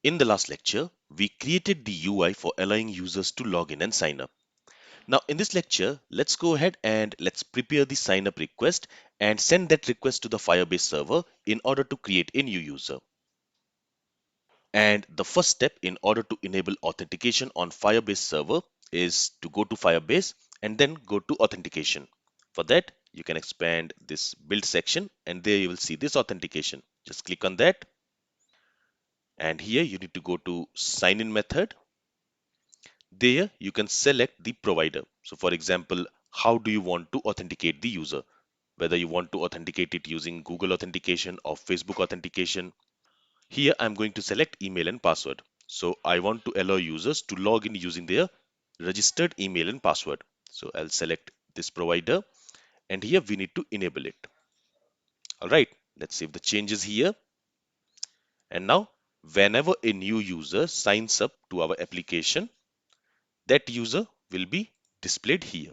In the last lecture, we created the UI for allowing users to log in and sign up. Now in this lecture, let's go ahead and let's prepare the sign up request and send that request to the Firebase server in order to create a new user. And the first step in order to enable authentication on Firebase server is to go to Firebase and then go to authentication. For that, you can expand this build section and there you will see this authentication. Just click on that. And here you need to go to sign in method. There you can select the provider. So for example, how do you want to authenticate the user? Whether you want to authenticate it using Google authentication or Facebook authentication. Here I'm going to select email and password. So I want to allow users to log in using their registered email and password. So I'll select this provider and here we need to enable it. All right, let's save the changes here. And now whenever a new user signs up to our application, that user will be displayed here.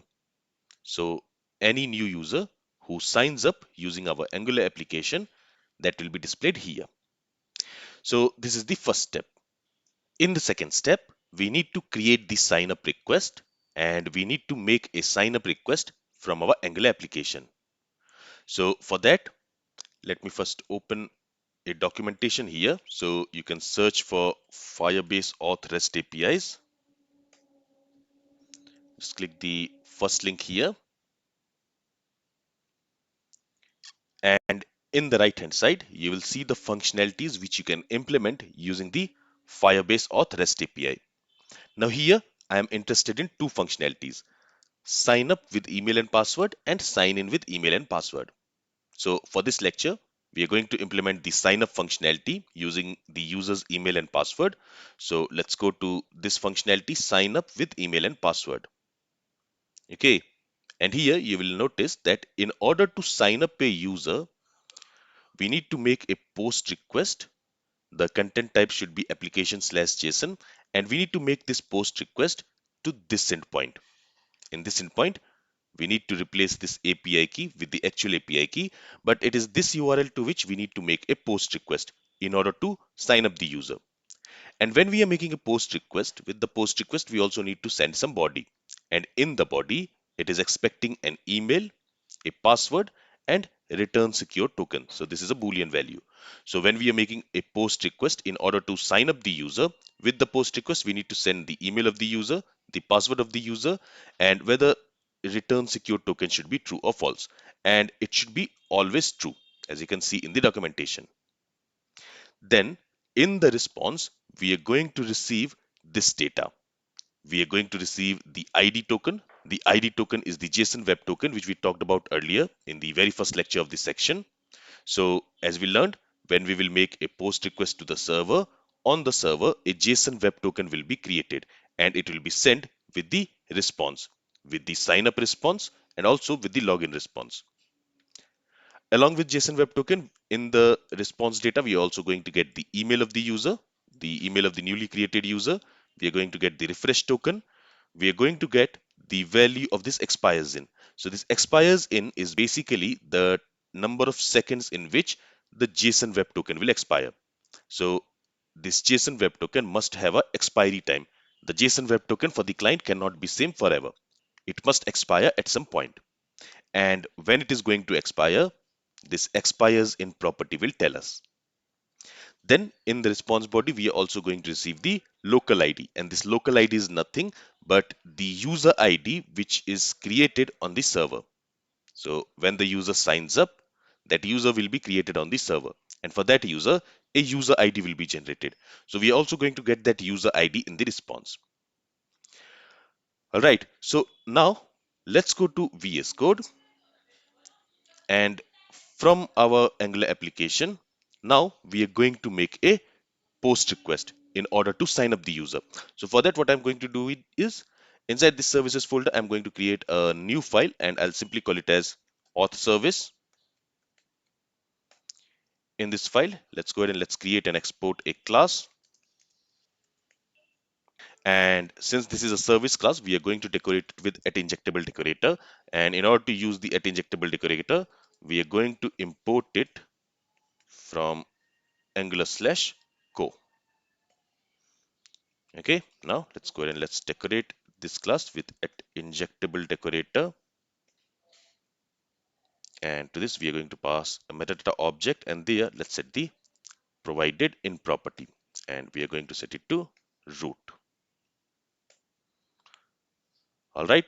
So any new user who signs up using our Angular application, that will be displayed here. So this is the first step. In the second step, we need to create the sign up request and we need to make a sign up request from our Angular application. So for that, let me first open a documentation here. So you can search for Firebase Auth REST APIs. Just click the first link here. And in the right hand side, you will see the functionalities which you can implement using the Firebase Auth REST API. Now here, I am interested in two functionalities: sign up with email and password and sign in with email and password. So for this lecture, we are going to implement the sign up functionality using the user's email and password. So let's go to this functionality, sign up with email and password. Okay. And here you will notice that in order to sign up a user, we need to make a post request. The content type should be application/JSON, and we need to make this post request to this endpoint. In this endpoint, we need to replace this API key with the actual API key, but it is this URL to which we need to make a post request in order to sign up the user. And when we are making a post request, with the post request, we also need to send some body. And in the body, it is expecting an email, a password, and a return secure token. So this is a Boolean value. So when we are making a post request in order to sign up the user, with the post request, we need to send the email of the user, the password of the user, and whether return secure token should be true or false. And it should be always true, as you can see in the documentation. Then in the response, we are going to receive this data. We are going to receive the ID token. The ID token is the JSON web token, which we talked about earlier in the very first lecture of this section. So as we learned, when we will make a post request to the server, on the server, a JSON web token will be created and it will be sent with the response, with the sign up response and also with the login response. Along with JSON Web Token, in the response data, we are also going to get the email of the user, the email of the newly created user. We are going to get the refresh token. We are going to get the value of this expires in. So this expires in is basically the number of seconds in which the JSON Web Token will expire. So this JSON Web Token must have a expiry time. The JSON Web Token for the client cannot be same forever. It must expire at some point. And when it is going to expire, this expires in property will tell us. Then in the response body, we are also going to receive the local ID, and this local ID is nothing but the user ID which is created on the server. So when the user signs up, that user will be created on the server, and for that user, a user ID will be generated. So we are also going to get that user ID in the response. All right, so now let's go to VS Code. And from our Angular application, now we are going to make a post request in order to sign up the user. So for that, what I'm going to do is inside this services folder, I'm going to create a new file and I'll simply call it as auth service. In this file, let's go ahead and let's create and export a class. And since this is a service class, we are going to decorate it with at injectable decorator. And in order to use the at injectable decorator, we are going to import it from angular/co. Okay, now let's go ahead and let's decorate this class with an injectable decorator. And to this, we are going to pass a metadata object, and there let's set the provided in property, and we are going to set it to root. All right.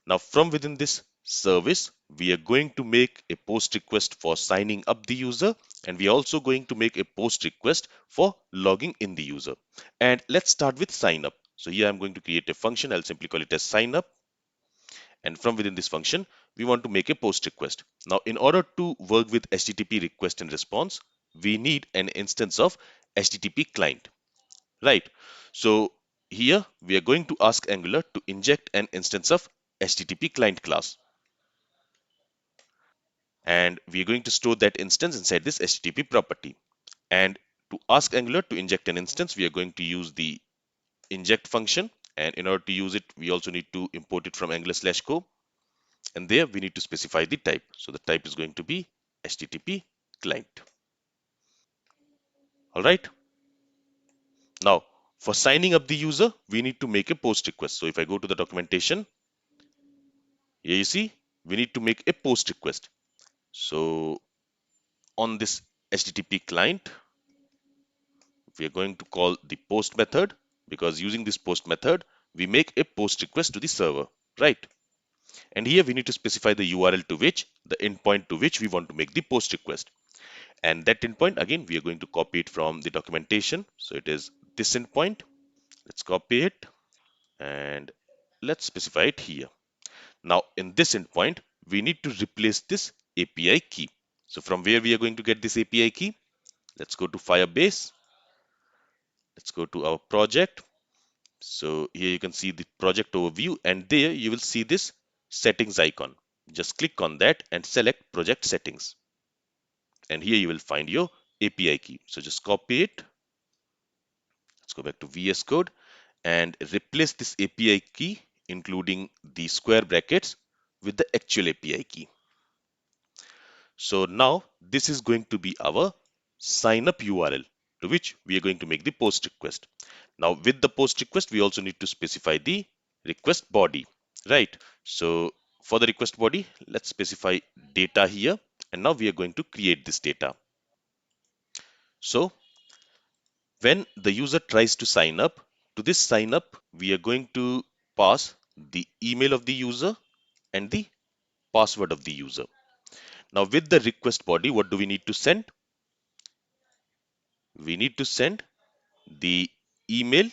Now from within this service, we are going to make a post request for signing up the user, and we are also going to make a post request for logging in the user. And let's start with sign up. So here I'm going to create a function. I'll simply call it as sign up. And from within this function, we want to make a post request. Now, in order to work with HTTP request and response, we need an instance of HTTP client, right? So here we are going to ask Angular to inject an instance of HTTP client class. And we are going to store that instance inside this HTTP property. And to ask Angular to inject an instance, we are going to use the inject function. And in order to use it, we also need to import it from Angular/co. And there we need to specify the type. So the type is going to be HTTP client. All right. Now, for signing up the user, we need to make a post request. So if I go to the documentation, here you see, we need to make a post request. So on this HTTP client, we are going to call the post method, because using this post method, we make a post request to the server, right? And here we need to specify the URL to which, the endpoint to which we want to make the post request. And that endpoint, again, we are going to copy it from the documentation. So it is this endpoint. Let's copy it and let's specify it here. Now in this endpoint, we need to replace this API key. So from where we are going to get this API key? Let's go to Firebase. Let's go to our project. So here you can see the project overview, and there you will see this settings icon. Just click on that and select project settings. And here you will find your API key. So just copy it. Let's go back to VS Code and replace this API key, including the square brackets, with the actual API key. So now this is going to be our sign up URL to which we are going to make the post request. Now with the post request, we also need to specify the request body, right? So for the request body, let's specify data here. And now we are going to create this data. So when the user tries to sign up, to this sign up, we are going to pass the email of the user and the password of the user. Now with the request body, what do we need to send? We need to send the email,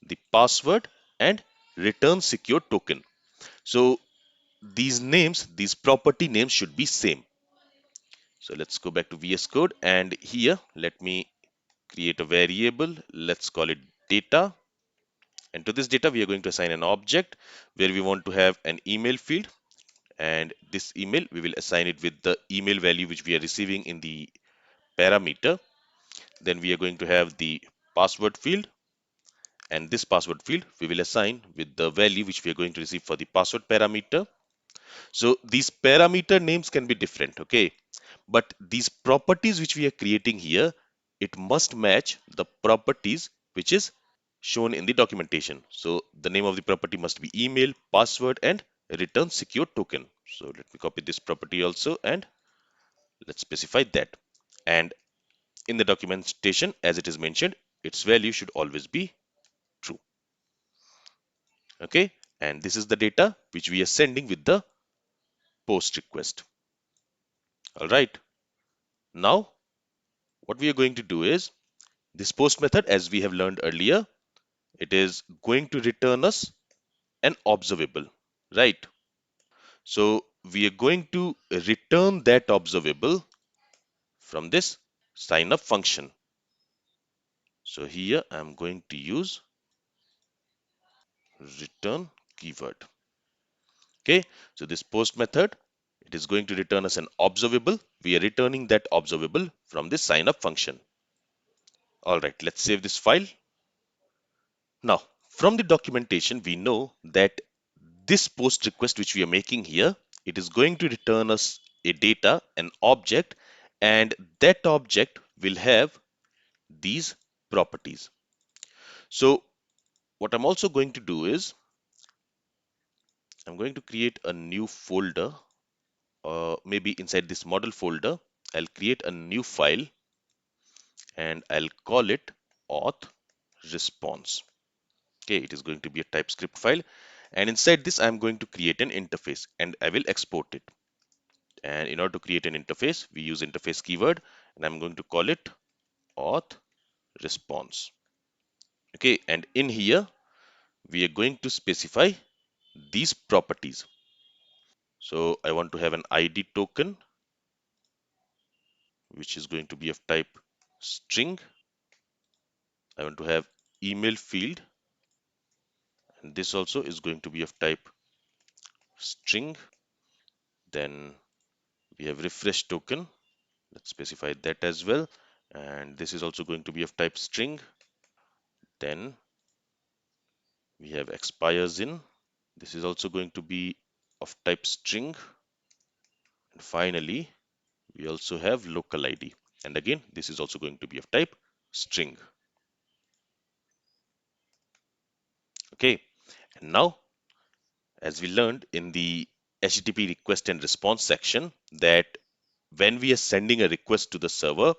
the password, and return secure token. So these names, these property names should be same. So let's go back to VS Code, and here let me create a variable. Let's call it data. And to this data, we are going to assign an object where we want to have an email field. And this email, we will assign it with the email value which we are receiving in the parameter. Then we are going to have the password field, and this password field we will assign with the value which we are going to receive for the password parameter. So these parameter names can be different, okay? But these properties which we are creating here, it must match the properties which is shown in the documentation. So the name of the property must be email, password, and return secure token. So let me copy this property also and let's specify that. And in the documentation, as it is mentioned, its value should always be true. Okay, and this is the data which we are sending with the post request. All right, now what we are going to do is this post method, as we have learned earlier, it is going to return us an observable, right? So we are going to return that observable from this sign up function. So here I'm going to use return keyword. Okay, so this post method, it is going to return us an observable. We are returning that observable from this sign up function. All right, let's save this file. Now, from the documentation, we know that this post request which we are making here, it is going to return us a data, an object, and that object will have these properties. So what I'm also going to do is I'm going to create a new folder, maybe inside this model folder, I'll create a new file and I'll call it auth response. Okay, it is going to be a TypeScript file, and inside this I'm going to create an interface and I will export it. And in order to create an interface, we use interface keyword and I'm going to call it auth response. Okay, and in here we are going to specify these properties. So I want to have an ID token, which is going to be of type string. I want to have email field, and this also is going to be of type string. Then we have refresh token. Let's specify that as well. And this is also going to be of type string. Then we have expires in. This is also going to be of type string. And finally, we also have local ID. And again, this is also going to be of type string. Okay. And now, as we learned in the HTTP request and response section, that when we are sending a request to the server,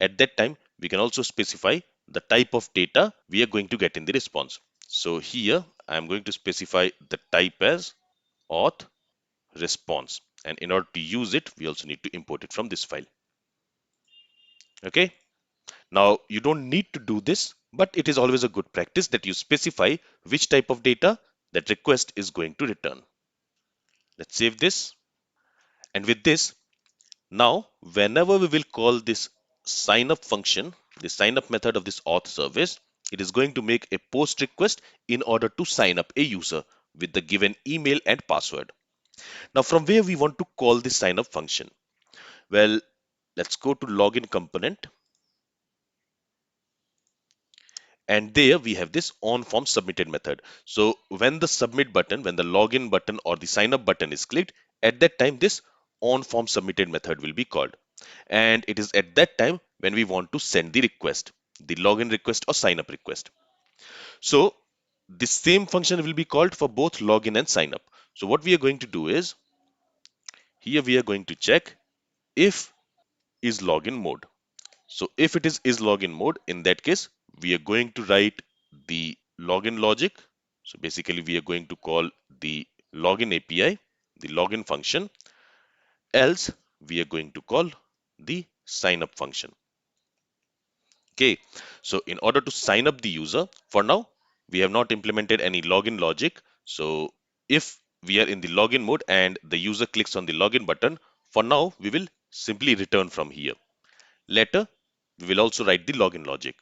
at that time, we can also specify the type of data we are going to get in the response. So here, I'm going to specify the type as auth response. And in order to use it, we also need to import it from this file. Okay. Now, you don't need to do this, but it is always a good practice that you specify which type of data that request is going to return. Let's save this. And with this, now, whenever we will call this signup function, the signup method of this auth service, it is going to make a post request in order to sign up a user with the given email and password. Now, from where we want to call this signup function? Well, let's go to login component, and there we have this on form submitted method. So when the submit button, when the login button or the sign up button is clicked, at that time this on form submitted method will be called. And it is at that time when we want to send the request, the login request or sign up request. So the same function will be called for both login and sign up. So what we are going to do is, here we are going to check if is login mode. So if it is login mode, in that case, we are going to write the login logic. So basically, we are going to call the login API, the login function, else we are going to call the sign up function. Okay, so in order to sign up the user, for now, we have not implemented any login logic. So if we are in the login mode and the user clicks on the login button, for now, we will simply return from here. Later, we will also write the login logic.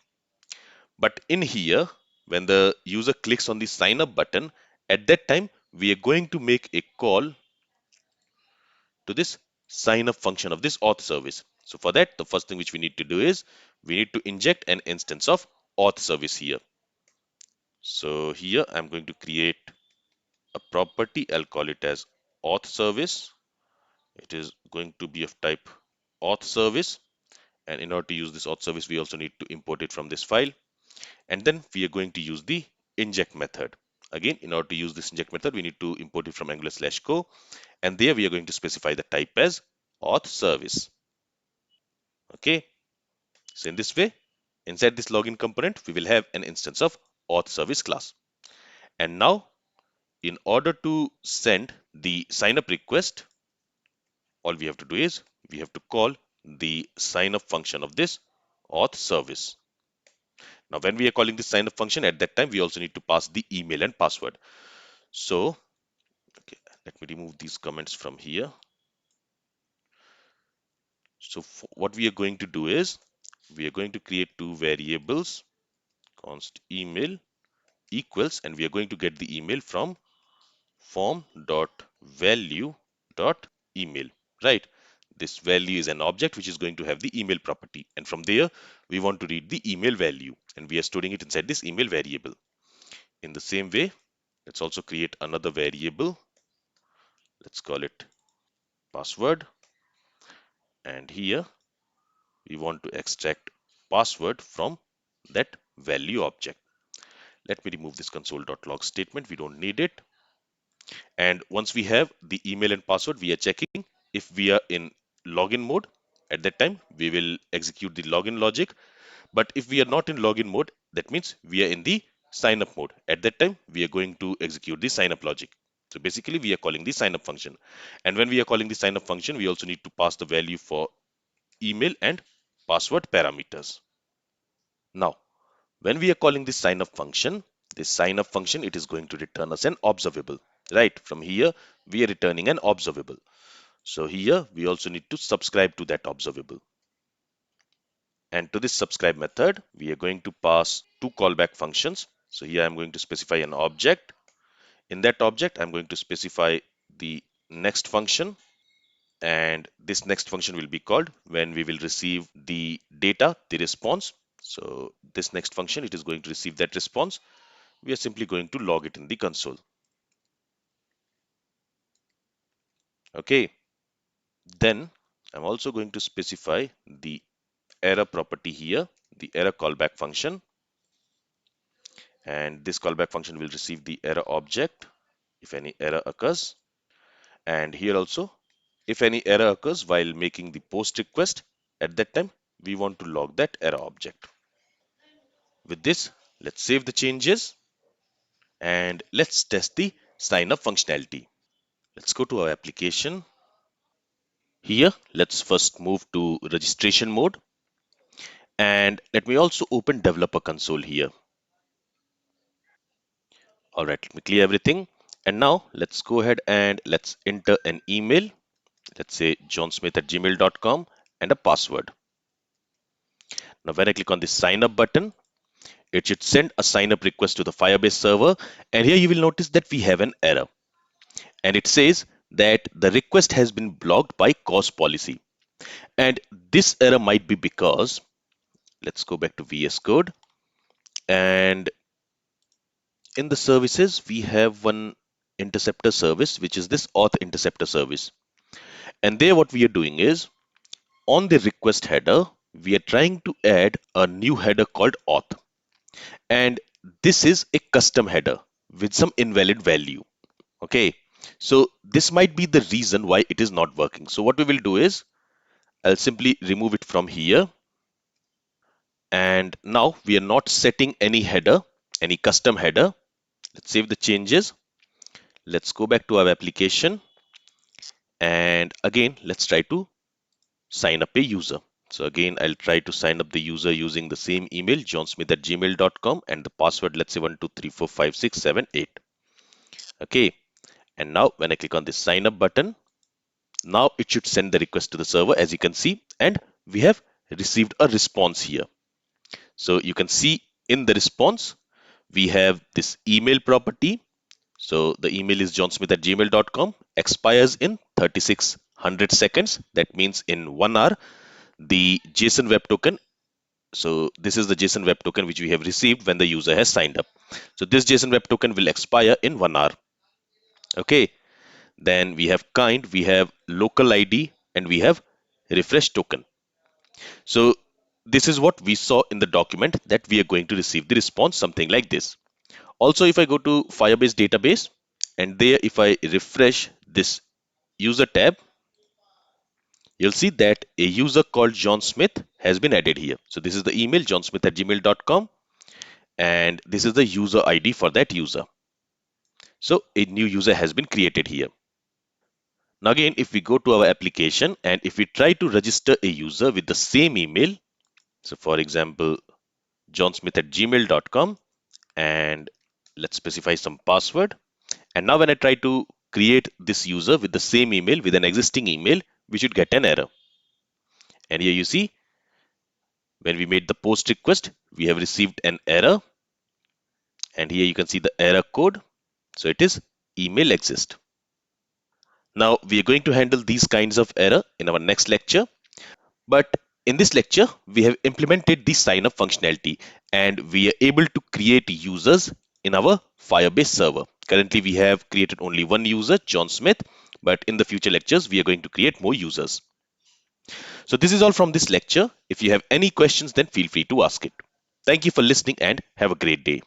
But in here, when the user clicks on the sign up button, at that time, we are going to make a call to this sign up function of this auth service. So for that, the first thing which we need to do is we need to inject an instance of auth service here. So here I'm going to create a property. I'll call it as auth service. It is going to be of type auth service. And in order to use this auth service, we also need to import it from this file. And then we are going to use the inject method. Again, in order to use this inject method, we need to import it from angular/co. And there we are going to specify the type as auth service. Okay. So in this way, inside this login component, we will have an instance of auth service class. And now, in order to send the sign up request, all we have to do is we have to call the sign up function of this auth service. Now, when we are calling the sign up function, at that time, we also need to pass the email and password. So, okay, let me remove these comments from here. So, what we are going to do is we are going to create two variables, const email equals, and we are going to get the email from form.value.email, right? This value is an object which is going to have the email property, and from there we want to read the email value, and we are storing it inside this email variable. In the same way, let's also create another variable. Let's call it password, and here we want to extract password from that value object. Let me remove this console.log statement. We don't need it. And once we have the email and password, we are checking if we are in login mode. At that time, we will execute the login logic. But if we are not in login mode, that means we are in the sign up mode. At that time, we are going to execute the sign up logic. So basically, we are calling the sign up function. And when we are calling the sign up function, we also need to pass the value for email and password parameters. Now, when we are calling this sign up function, it is going to return us an observable. Right? From here, we are returning an observable. So here, we also need to subscribe to that observable. And to this subscribe method, we are going to pass two callback functions. So here I'm going to specify an object. In that object, I'm going to specify the next function. And this next function will be called when we will receive the data, the response. So this next function, it is going to receive that response. We are simply going to log it in the console. Okay. Then I'm also going to specify the error property here, the error callback function. And this callback function will receive the error object if any error occurs. And here also, if any error occurs while making the post request, at that time, we want to log that error object. With this, let's save the changes and let's test the sign up functionality. Let's go to our application. Here, let's first move to registration mode. And let me also open developer console here. All right, let me clear everything. And now let's go ahead and let's enter an email. Let's say johnsmith@gmail.com and a password. Now, when I click on the sign up button, it should send a sign up request to the Firebase server. And here you will notice that we have an error. And it says that the request has been blocked by cause policy. And this error might be because, let's go back to VS Code. And in the services, we have one interceptor service, which is this auth interceptor service. And there what we are doing is, on the request header, we are trying to add a new header called auth. And this is a custom header with some invalid value. Okay, so this might be the reason why it is not working. So what we will do is, I'll simply remove it from here. And now we are not setting any header, any custom header. Let's save the changes. Let's go back to our application. And again, let's try to sign up a user. So again, I'll try to sign up the user using the same email, johnsmith@gmail.com, and the password, let's say 1234567 8. Okay. And now when I click on this sign up button, now it should send the request to the server, as you can see, and we have received a response here. So you can see in the response, we have this email property. So the email is johnsmith@gmail.com, expires in 3600 seconds. That means in 1 hour, the JSON web token. So this is the JSON web token which we have received when the user has signed up. So this JSON web token will expire in 1 hour. Okay. Then we have kind, we have local ID, and we have refresh token. So this is what we saw in the document that we are going to receive the response, something like this. Also, if I go to Firebase database, and there if I refresh this user tab, you'll see that a user called John Smith has been added here. So this is the email, johnsmith@gmail.com, and this is the user ID for that user. So a new user has been created here. Now again, if we go to our application and if we try to register a user with the same email, so for example, johnsmith@gmail.com, and let's specify some password. And now when I try to create this user with the same email with an existing email, we should get an error. And here you see, when we made the post request, we have received an error. And here you can see the error code. So it is email exist. Now we are going to handle these kinds of error in our next lecture. But in this lecture, we have implemented the sign up functionality and we are able to create users in our Firebase server. Currently, we have created only one user, John Smith, but in the future lectures, we are going to create more users. So this is all from this lecture. If you have any questions, then feel free to ask it. Thank you for listening and have a great day.